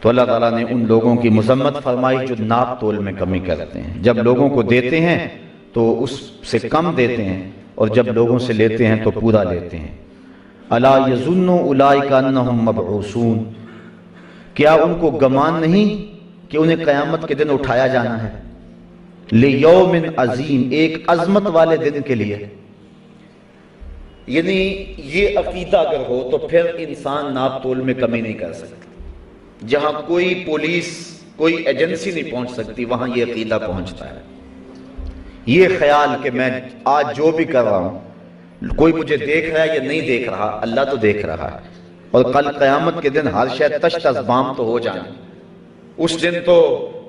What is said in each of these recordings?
تو اللہ تعالیٰ نے ان لوگوں کی مذمت فرمائی جو ناپ تول میں کمی کرتے ہیں، جب لوگوں کو دیتے ہیں تو اس سے کم دیتے ہیں، اور جب لوگوں سے لیتے ہیں تو پورا لیتے ہیں۔ الا یظن اولئک انہم مبعوثون، کیا ان کو گمان نہیں کہ انہیں قیامت کے دن اٹھایا جانا ہے؟ لیوم عظیم، ایک عظمت والے دن کے لیے۔ یعنی یہ عقیدہ اگر ہو تو پھر انسان ناپ تول میں کمی نہیں کر سکتا۔ جہاں کوئی پولیس، کوئی ایجنسی نہیں پہنچ سکتی، وہاں یہ عقیدہ پہنچتا ہے۔ یہ خیال کہ میں آج جو بھی کر رہا ہوں، کوئی مجھے دیکھ رہا ہے یا نہیں دیکھ رہا، اللہ تو دیکھ رہا ہے، اور کل قیامت کے دن ہر شے تشت ازبام تو ہو جائے، اس دن تو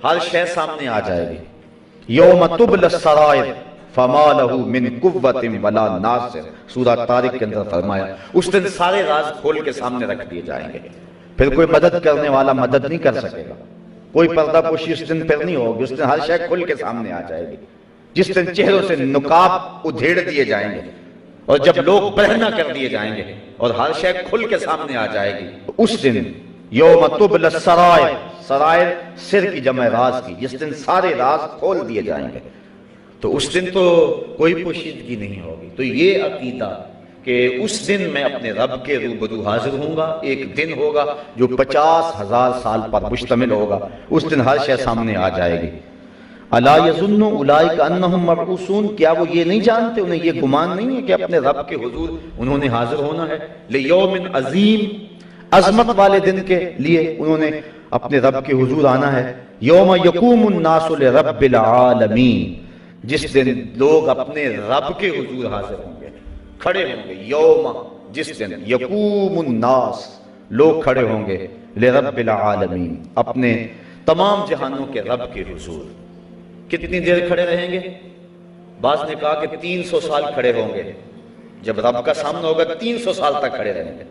ہر شے سامنے آ جائے گی۔ یوم تبلی السرائر فما لہ من قوۃ ولا ناصر، سورہ طارق کے اندر فرمایا اس دن سارے راز کھول کے سامنے رکھ دیے جائیں گے، پھر کوئی مدد کرنے والا مدد نہیں کر سکے گا، کوئی پردہ پوشی اس دن پھر نہیں ہوگی، اس دن ہر شے کھل کے سامنے آ جائے گی، جس دن چہروں سے نقاب ادھیڑ دیے جائیں گے، اور جب لوگ برہنہ کر دیے جائیں گے اور ہر شے کھل کے سامنے آ جائے گی، اس دن یوم تبلی السرائر، سرائر سر کی جمع راز کی، جس دن سارے راز کھول دیے جائیں گے، تو اس دن تو کوئی پوشیدگی نہیں ہوگی۔ تو یہ عقیدہ کہ اس دن میں اپنے رب کے روبرو حاضر ہوں گا، ایک دن ہوگا جو 50,000 سال پر مشتمل ہوگا، اس دن ہر شے سامنے آ جائے گی۔ الا یظن اولئک انہم مبعوثون، کیا وہ یہ نہیں جانتے، انہیں یہ گمان نہیں ہے کہ اپنے رب کے حضور انہوں نے حاضر ہونا ہے؟ لیوم عظیم، عظمت والے دن کے لیے انہوں نے اپنے رب کے حضور آنا ہے۔ یوم یقوم الناس لرب العالمین، جس دن لوگ اپنے رب کے حضور حاضر ہوں گے، کھڑے ہوں گے۔ یوم، جس دن، یقوم الناس، لوگ کھڑے ہوں گے، لرب العالمین، اپنے تمام جہانوں کے رب کے حضور۔ کتنی دیر کھڑے رہیں گے؟ بعض نے کہا کہ 300 سال کھڑے ہوں گے، جب رب کا سامنا ہوگا 300 سال تک کھڑے رہیں گے۔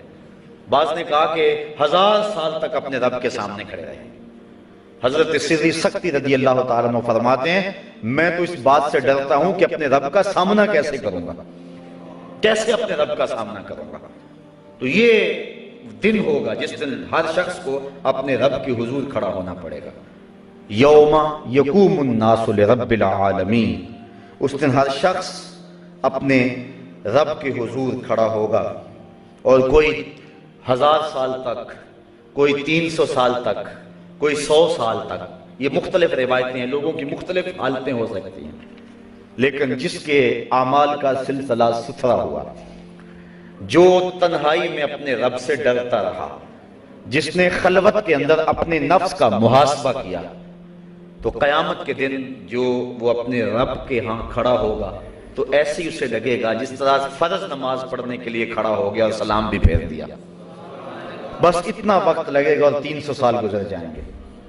بعض نے کہا کہ 1000 سال تک اپنے رب کے سامنے کھڑے رہیں گے۔ حضرت سری سختی رضی اللہ تعالیٰ عنہ فرماتے ہیں میں تو اس بات سے ڈرتا ہوں کہ اپنے رب کا سامنا کیسے کروں گا، کیسے اپنے رب کا سامنا کروں گا۔ تو یہ دن ہوگا جس دن ہر شخص کو اپنے رب کی حضور کھڑا ہونا پڑے گا۔ یوم یقوم الناس لرب العالمین، اس دن ہر شخص اپنے رب کے حضور کھڑا ہوگا، اور کوئی 1000 سال تک، کوئی 300 سال تک، کوئی 100 سال تک، یہ مختلف روایتیں ہیں، لوگوں کی مختلف حالتیں ہو سکتی ہیں، لیکن جس کے اعمال کا سلسلہ ستھرا ہوا، جو تنہائی میں اپنے رب سے ڈرتا رہا، جس نے خلوت کے اندر اپنے نفس کا محاسبہ کیا، تو قیامت کے دن جو وہ اپنے رب کے ہاں کھڑا ہوگا تو ایسے ہی اسے لگے گا جس طرح فرض نماز پڑھنے کے لیے کھڑا ہو گیا اور سلام بھی پھیر دیا۔ بس اتنا وقت لگے گا اور 300 سال گزر جائیں گے،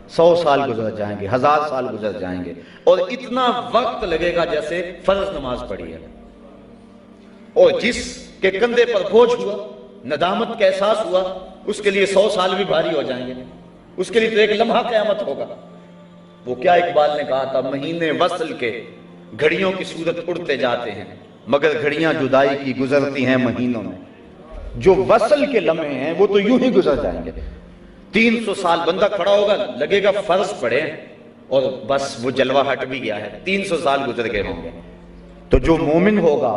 100 سال گزر جائیں گے، 1000 سال گزر جائیں گے، اور اتنا وقت لگے گا جیسے فرض نماز پڑھی ہے۔ اور جس کے کندھے پر بوجھ ہوا، ندامت کا احساس ہوا، اس کے لیے 100 سال بھی بھاری ہو جائیں گے، اس کے لیے تو ایک لمحہ قیامت ہوگا۔ وہ کیا اقبال نے کہا تھا، مہینے وصل کے گھڑیوں کی صورت اڑتے جاتے ہیں، مگر گھڑیاں جدائی کی گزرتی ہیں مہینوں میں۔ جو وصل کے لمحے ہیں وہ تو یوں ہی گزر جائیں گے۔ 300 سال بندہ کھڑا ہوگا، لگے گا فرض پڑے اور بس وہ جلوہ ہٹ بھی گیا ہے، 300 سال گزر گئے ہوں گے۔ تو جو مومن ہوگا،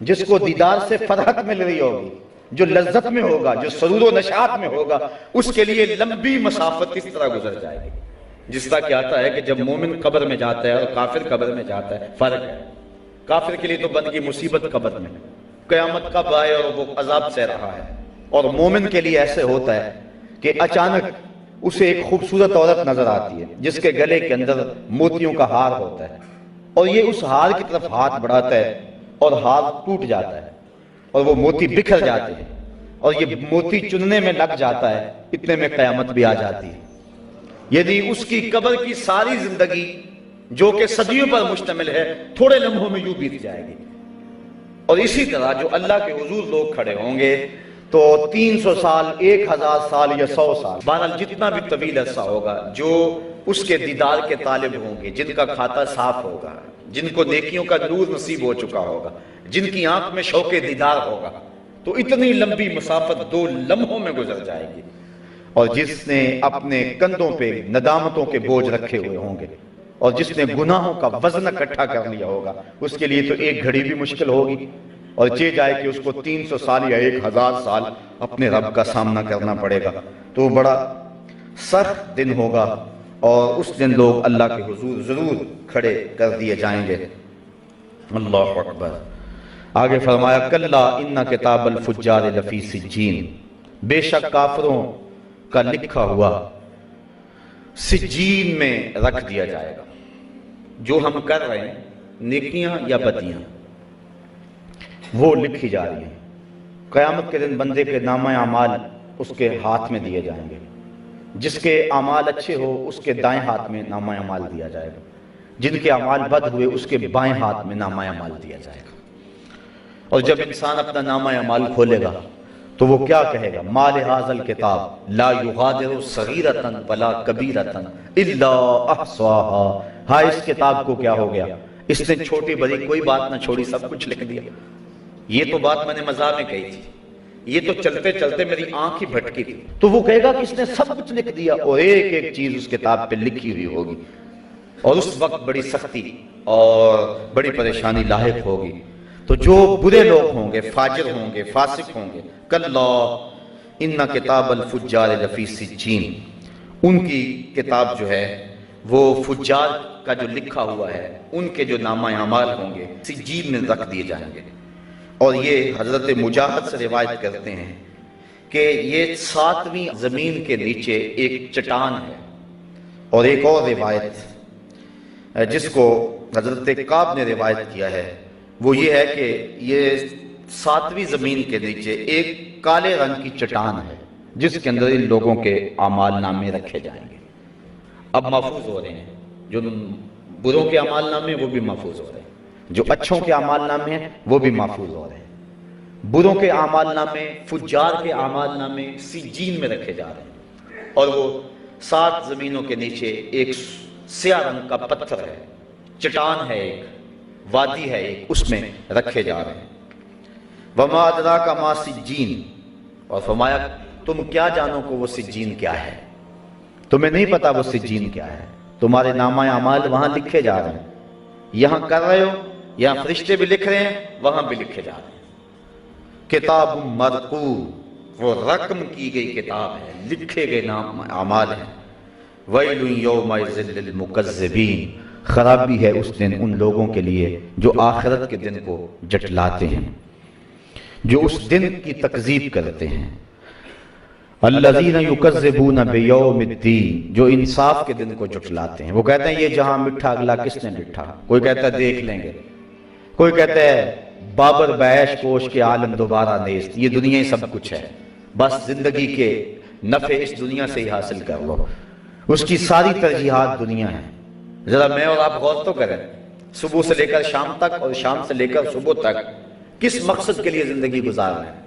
جس کو دیدار سے فرحت مل رہی ہوگی، جو لذت میں ہوگا، جو سرور و نشاط میں ہوگا، اس کے لیے لمبی مسافت اس طرح گزر جائے گی۔ جس طرح کیا آتا ہے کہ جب مومن قبر میں جاتا ہے اور کافر قبر میں جاتا ہے، فرق ہے۔ کافر کے لیے تو بن گئی مصیبت قبر میں، قیامت کب آئے اور وہ عذاب سہ رہا ہے، اور مومن کے لیے ایسے ہوتا ہے کہ اچانک اسے ایک خوبصورت عورت نظر آتی ہے جس کے گلے کے اندر موتیوں کا ہار ہوتا ہے، اور یہ اس ہار کی طرف ہاتھ بڑھاتا ہے اور ہار ٹوٹ جاتا ہے اور وہ موتی بکھر جاتے ہیں، اور یہ موتی چننے میں لگ جاتا ہے، اتنے میں قیامت بھی آ جاتی ہے۔ یعنی اس کی قبر کی ساری زندگی جو کہ صدیوں پر مشتمل ہے، تھوڑے لمحوں میں یوں بیت جائے گی۔ اور اسی طرح جو اللہ کے حضور لوگ کھڑے ہوں گے تو 300 سال، 1000 سال یا 100 سال، بہرحال جتنا بھی طویل عرصہ ہوگا، جو اس کے دیدار کے طالب ہوں گے، جن کا کھاتا صاف ہوگا، جن کو نیکیوں کا نور نصیب ہو چکا ہوگا، جن کی آنکھ میں شوق دیدار ہوگا، تو اتنی لمبی مسافت 2 لمحوں میں گزر جائے گی۔ اور جس نے اپنے کندھوں پہ ندامتوں کے بوجھ رکھے ہوئے ہوں گے، اور جس نے گناہوں کا وزن اکٹھا کر لیا ہوگا، اس کے لیے تو ایک گھڑی بھی مشکل ہوگی، اور چہ جائے کہ اس کو 300 سال یا 1000 سال اپنے رب کا سامنا کرنا پڑے گا، تو وہ بڑا سخت دن ہوگا، اور اس دن لوگ اللہ کے حضور ضرور کھڑے کر دیے جائیں گے۔ اللہ اکبر۔ آگے فرمایا کلا ان کتاب الفجار لفی سجین، بے شک کافروں کا لکھا ہوا سجین میں رکھ دیا جائے گا۔ جو ہم کر رہے ہیں نیکیاں یا بدیاں وہ لکھی جا رہی ہیں۔ قیامت کے دن بندے کے نامہ اعمال اس کے ہاتھ میں دیے جائیں گے۔ جس کے اعمال اچھے ہو اس کے دائیں ہاتھ میں نامہ اعمال دیا جائے گا، جن کے اعمال بد ہوئے اس کے بائیں ہاتھ میں نامہ اعمال دیا جائے گا۔ اور جب انسان اپنا نامہ اعمال کھولے گا تو وہ کیا کہے گا؟ ما لہذا الکتاب لا یغادر صغیرۃ ولا کبیرۃ الا احصاها۔ ہاں اس کتاب کو کیا ہو گیا؟ اس نے چھوٹی بڑی کوئی بات نہ چھوڑی، سب کچھ لکھ دیا۔ یہ تو بات میں نے مزاح میں کہی تھی، یہ تو چلتے چلتے میری آنکھ ہی بھٹکی تھی۔ تو وہ کہے گا کہ اس نے سب کچھ لکھ دیا، اور ایک ایک چیز اس کتاب پہ لکھی ہوئی ہوگی، اور اس وقت بڑی سختی اور بڑی پریشانی لاحق ہوگی۔ تو جو برے لوگ ہوں گے، فاجر ہوں گے، فاسق ہوں گے، کلا ان کتاب الفجار لفی سجین، ان کی کتاب جو ہے وہ فجار کا جو لکھا ہوا ہے ان کے جو نامہ اعمال ہوں گے سجین میں رکھ دیے جائیں گے۔ اور یہ حضرت مجاہد سے روایت کرتے ہیں کہ یہ 7ویں زمین کے نیچے ایک چٹان ہے۔ اور ایک اور روایت جس کو حضرت کعب نے روایت کیا ہے وہ یہ ہے کہ یہ 7ویں زمین کے نیچے ایک کالے رنگ کی چٹان ہے جس کے اندر ان لوگوں کے اعمال نامے رکھے جائیں گے۔ اب محفوظ ہو رہے ہیں، جو بروں کے اعمال نامے وہ بھی محفوظ ہو رہے ہیں، جو اچھوں کے اعمال نامے ہیں وہ بھی محفوظ ہو رہے ہیں۔ بروں کے اعمال نامے، فجار کے اعمال نامے سجین میں رکھے جا رہے ہیں، اور وہ 7 زمینوں کے نیچے ایک سیاہ رنگ کا پتھر ہے، چٹان ہے، ایک وادی ہے ایک، اس میں رکھے جا رہے ہیں۔ وما ادراک ما سجین، اور فرمایا تم کیا جانو کہ وہ سجین کیا ہے؟ تمہیں نہیں پتا وہ سجین کیا ہے، تمہارے نامہ اعمال وہاں لکھے جا رہے ہیں، یہاں کر رہے ہو، یہاں فرشتے بھی لکھ رہے ہیں، وہاں بھی لکھے جا رہے ہیں۔ کتاب مرقوم، وہ رقم کی گئی کتاب ہے، لکھے گئے نام اعمال ہیں۔ ویل یومئذ للمکذبین، خرابی ہے اس دن ان لوگوں کے لیے جو آخرت کے دن کو جٹلاتے ہیں، جو اس دن کی تکذیب کرتے ہیں۔ الذین یکذبون بیوم الدین، جو انصاف کے دن کو جٹلاتے ہیں۔ وہ کہتے ہیں یہ جہاں مٹھا اگلا کس نے لٹھا، کوئی کہتا ہے دیکھ لیں گے، کوئی کہتا ہے بابر بیش کوش کے عالم دوبارہ نیست، یہ دنیا ہی سب کچھ ہے، بس زندگی کے نفع اس دنیا سے ہی حاصل کر لو، اس کی ساری ترجیحات دنیا ہے۔ ذرا میں اور آپ غور تو کریں، صبح سے لے کر شام تک اور شام سے لے کر صبح تک کس مقصد کے لیے زندگی گزار رہے ہیں؟